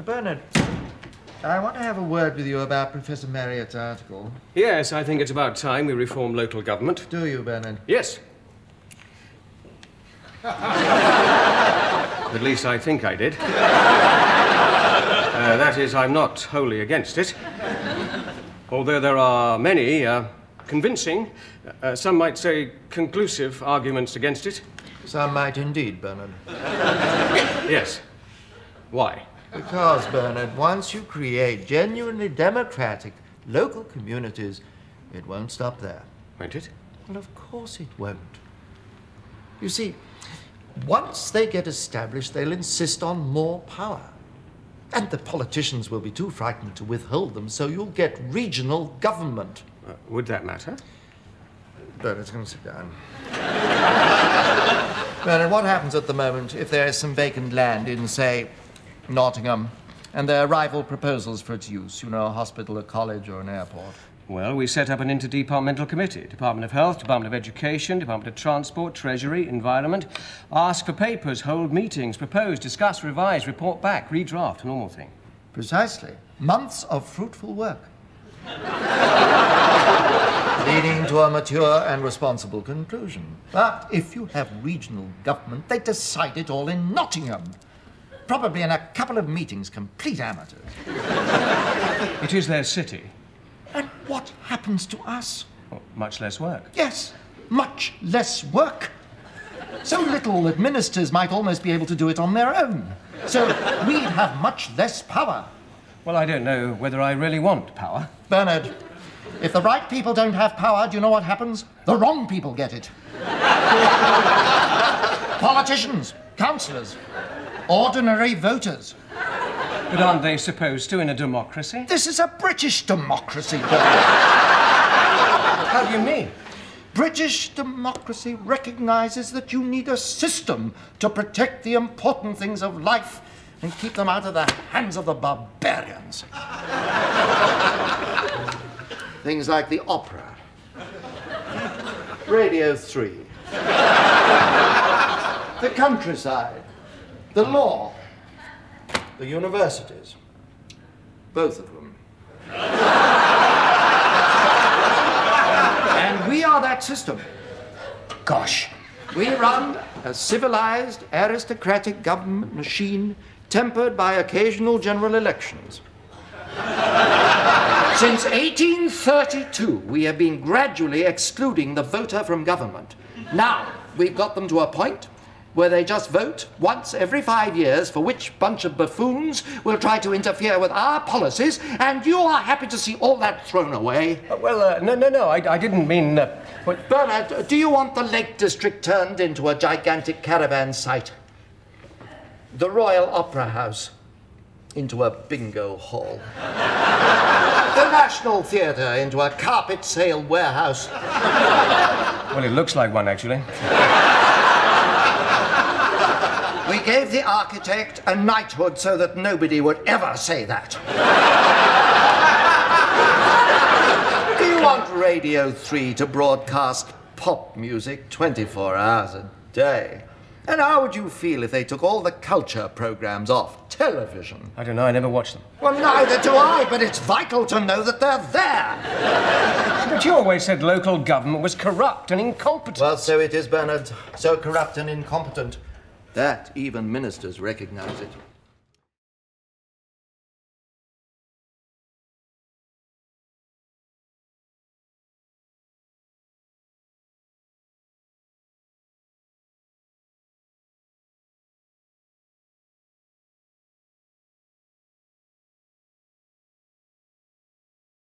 Bernard, I want to have a word with you about Professor Marriott's article. Yes, I think it's about time we reform local government. Do you, Bernard? Yes. At least I think I did. That is, I'm not wholly against it. Although there are many convincing, some might say conclusive arguments against it. Some might indeed, Bernard. Yes. Why? Because, Bernard, once you create genuinely democratic local communities, it won't stop there. Won't it? Well, of course it won't. You see, once they get established, they'll insist on more power. And the politicians will be too frightened to withhold them, so you'll get regional government. Would that matter? Bernard's going to sit down. Bernard, what happens at the moment if there is some vacant land in, say, Nottingham, and there are rival proposals for its use? You know, a hospital, a college, or an airport. Well, we set up an interdepartmental committee. Department of Health, Department of Education, Department of Transport, Treasury, Environment. Ask for papers, hold meetings, propose, discuss, revise, report back, redraft, a normal thing. Precisely. Months of fruitful work. Leading to a mature and responsible conclusion. But if you have regional government, they decide it all in Nottingham. Probably in a couple of meetings, complete amateurs. It is their city. And what happens to us? Well, much less work. Yes, much less work. So little that ministers might almost be able to do it on their own. So we'd have much less power. Well, I don't know whether I really want power. Bernard, if the right people don't have power, do you know what happens? The wrong people get it. Politicians, councillors, ordinary voters. But aren't they supposed to in a democracy? This is a British democracy, Bernard. How do you mean? British democracy recognizes that you need a system to protect the important things of life and keep them out of the hands of the barbarians. Things like the opera, Radio 3, the countryside, the law, the universities, both of them. And we are that system. Gosh. We run a civilized, aristocratic government machine tempered by occasional general elections. Since 1832, we have been gradually excluding the voter from government. Now, we've got them to a point where they just vote once every 5 years for which bunch of buffoons will try to interfere with our policies, and you are happy to see all that thrown away. No, I didn't mean... Bernard, do you want the Lake District turned into a gigantic caravan site? The Royal Opera House into a bingo hall? The National Theatre into a carpet sale warehouse? Well, it looks like one, actually. We gave the architect a knighthood so that nobody would ever say that. Do you want Radio 3 to broadcast pop music 24 hours a day? And how would you feel if they took all the culture programs off television? I don't know, I never watched them. Well, neither do I, but it's vital to know that they're there. But you always said local government was corrupt and incompetent. Well, so it is, Bernard. So corrupt and incompetent that even ministers recognize it.